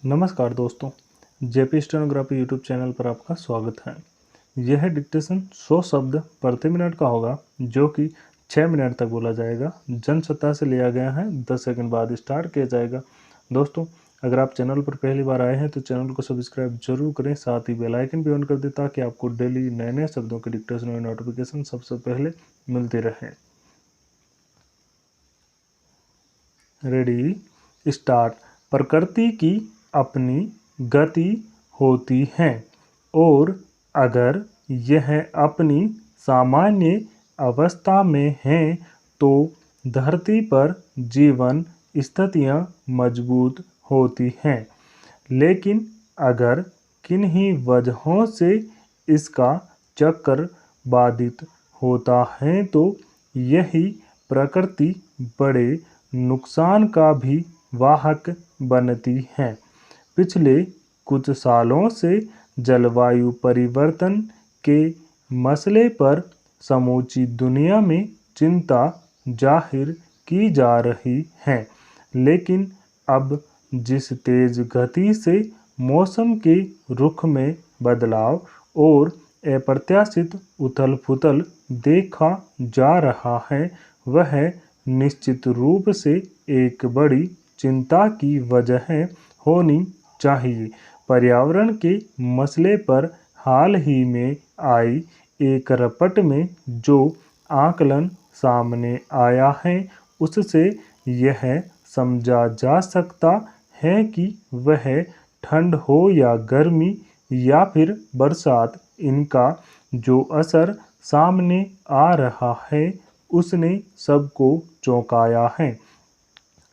नमस्कार दोस्तों, JP stenography YouTube channel पर आपका स्वागत है। यह डिक्टेशन 100 शब्द प्रति मिनट का होगा जो कि 6 मिनट तक बोला जाएगा। जनसत्ता से लिया गया है, 10 सेकंड बाद स्टार्ट किया जाएगा। दोस्तों, अगर आप चैनल पर पहली बार आए हैं तो चैनल को सब्सक्राइब जरूर करें, साथ ही बेल आइकन भी ऑन कर दें ताकि आपको डेली नए नए शब्दों के डिक्टेशन और नोटिफिकेशन सबसे पहले मिलते रहे। Ready start. प्रकृति की अपनी गति होती है और अगर यह अपनी सामान्य अवस्था में है तो धरती पर जीवन स्थितियां मजबूत होती हैं, लेकिन अगर किन्हीं वजहों से इसका चक्र बाधित होता है तो यही प्रकृति बड़े नुकसान का भी वाहक बनती है। पिछले कुछ सालों से जलवायु परिवर्तन के मसले पर समूची दुनिया में चिंता जाहिर की जा रही है, लेकिन अब जिस तेज गति से मौसम के रुख में बदलाव और अप्रत्याशित उथल-पुथल देखा जा रहा है, वह निश्चित रूप से एक बड़ी चिंता की वजह होनी चाहिए। पर्यावरण के मसले पर हाल ही में आई एक रिपोर्ट में जो आकलन सामने आया है, उससे यह समझा जा सकता है कि वह ठंड हो या गर्मी या फिर बरसात, इनका जो असर सामने आ रहा है उसने सबको चौंकाया है।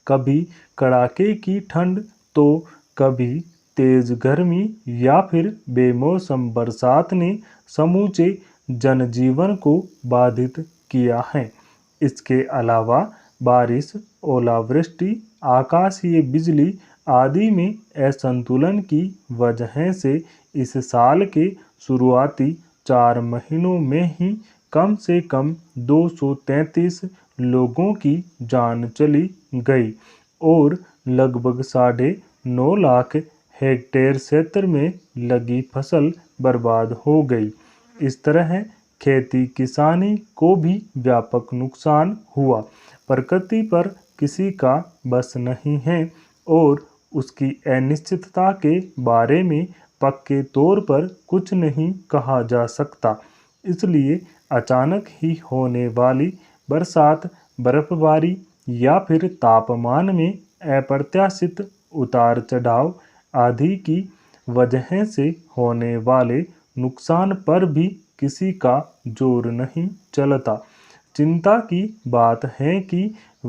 कभी कड़ाके की ठंड तो कभी तेज गर्मी या फिर बेमौसम बरसात ने समूचे जनजीवन को बाधित किया है। इसके अलावा बारिश, ओलावृष्टि, आकाशीय बिजली आदि में असंतुलन की वजह से इस साल के शुरुआती 4 महीनों में ही कम से कम 233 लोगों की जान चली गई और लगभग 9.5 लाख हेक्टेयर क्षेत्र में लगी फसल बर्बाद हो गई। इस तरह खेती किसानी को भी व्यापक नुकसान हुआ। प्रकृति पर किसी का बस नहीं है और उसकी अनिश्चितता के बारे में पक्के तौर पर कुछ नहीं कहा जा सकता। इसलिए अचानक ही होने वाली बरसात, बर्फबारी या फिर तापमान में अप्रत्याशित उतार चढ़ाव आदि की वजह से होने वाले नुकसान पर भी किसी का जोर नहीं चलता। चिंता की बात है कि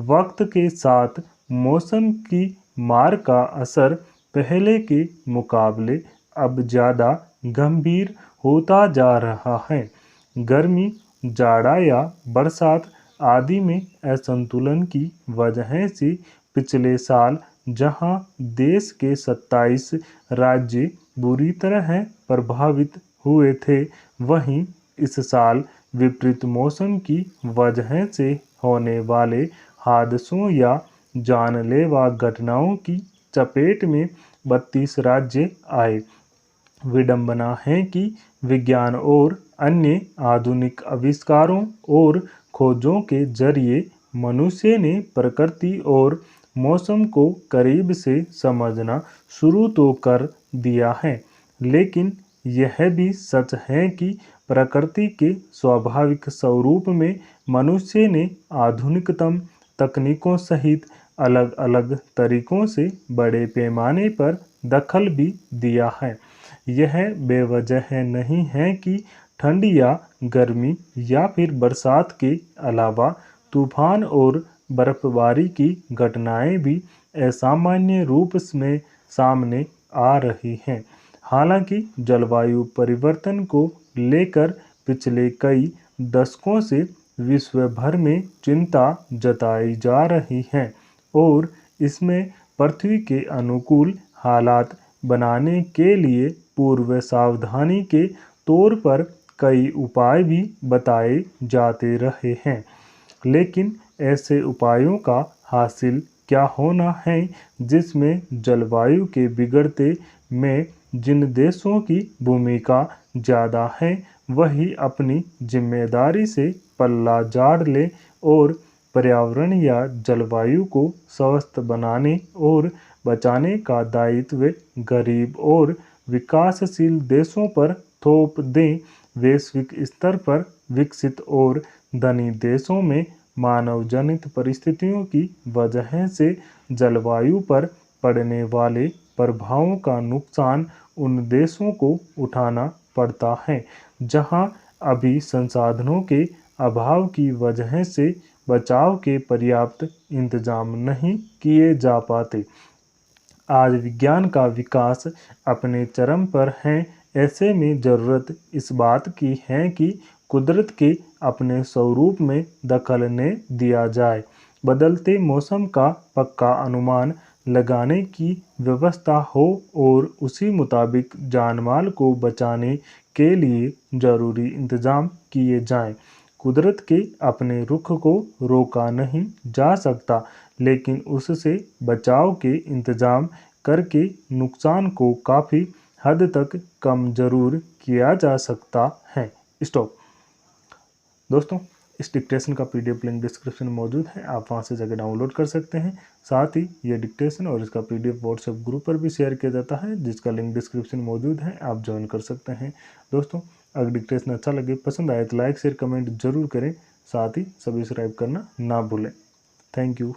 वक्त के साथ मौसम की मार का असर पहले के मुकाबले अब ज़्यादा गंभीर होता जा रहा है। गर्मी, जाड़ा या बरसात आदि में असंतुलन की वजह से पिछले साल जहां देश के 27 राज्य बुरी तरह प्रभावित हुए थे, वहीं इस साल विपरीत मौसम की वजह से होने वाले हादसों या जानलेवा घटनाओं की चपेट में 32 राज्य आए। विडंबना है कि विज्ञान और अन्य आधुनिक आविष्कारों और खोजों के जरिए मनुष्य ने प्रकृति और मौसम को करीब से समझना शुरू तो कर दिया है, लेकिन यह भी सच है कि प्रकृति के स्वाभाविक स्वरूप में मनुष्य ने आधुनिकतम तकनीकों सहित अलग अलग तरीकों से बड़े पैमाने पर दखल भी दिया है। यह बेवजह नहीं है कि ठंड या गर्मी या फिर बरसात के अलावा तूफान और बर्फबारी की घटनाएं भी असामान्य रूप में सामने आ रही हैं। हालांकि जलवायु परिवर्तन को लेकर पिछले कई दशकों से विश्व भर में चिंता जताई जा रही है और इसमें पृथ्वी के अनुकूल हालात बनाने के लिए पूर्व सावधानी के तौर पर कई उपाय भी बताए जाते रहे हैं, लेकिन ऐसे उपायों का हासिल क्या होना है, जिसमें जलवायु के बिगड़ते में जिन देशों की भूमिका ज़्यादा है वही अपनी जिम्मेदारी से पल्ला झाड़ ले और पर्यावरण या जलवायु को स्वस्थ बनाने और बचाने का दायित्व गरीब और विकासशील देशों पर थोप दें। वैश्विक स्तर पर विकसित और धनी देशों में मानव जनित परिस्थितियों की वजह से जलवायु पर पड़ने वाले प्रभावों का नुकसान उन देशों को उठाना पड़ता है जहां अभी संसाधनों के अभाव की वजह से बचाव के पर्याप्त इंतजाम नहीं किए जा पाते। आज विज्ञान का विकास अपने चरम पर है। ऐसे में ज़रूरत इस बात की है कि कुदरत के अपने स्वरूप में दखल न दिया जाए। बदलते मौसम का पक्का अनुमान लगाने की व्यवस्था हो और उसी मुताबिक जानमाल को बचाने के लिए ज़रूरी इंतजाम किए जाएं। कुदरत के अपने रुख को रोका नहीं जा सकता, लेकिन उससे बचाव के इंतजाम करके नुकसान को काफ़ी हद तक कम जरूर किया जा सकता है। स्टॉप। दोस्तों, इस डिक्टेशन का पीडीएफ लिंक डिस्क्रिप्शन में मौजूद है, आप वहां से जाकर डाउनलोड कर सकते हैं। साथ ही ये डिक्टेशन और इसका पीडीएफ व्हाट्सएप ग्रुप पर भी शेयर किया जाता है, जिसका लिंक डिस्क्रिप्शन में मौजूद है, आप ज्वाइन कर सकते हैं। दोस्तों, अगर डिक्टेशन अच्छा लगे, पसंद आए तो लाइक शेयर कमेंट जरूर करें। साथ ही सब्सक्राइब करना ना भूलें। Thank you.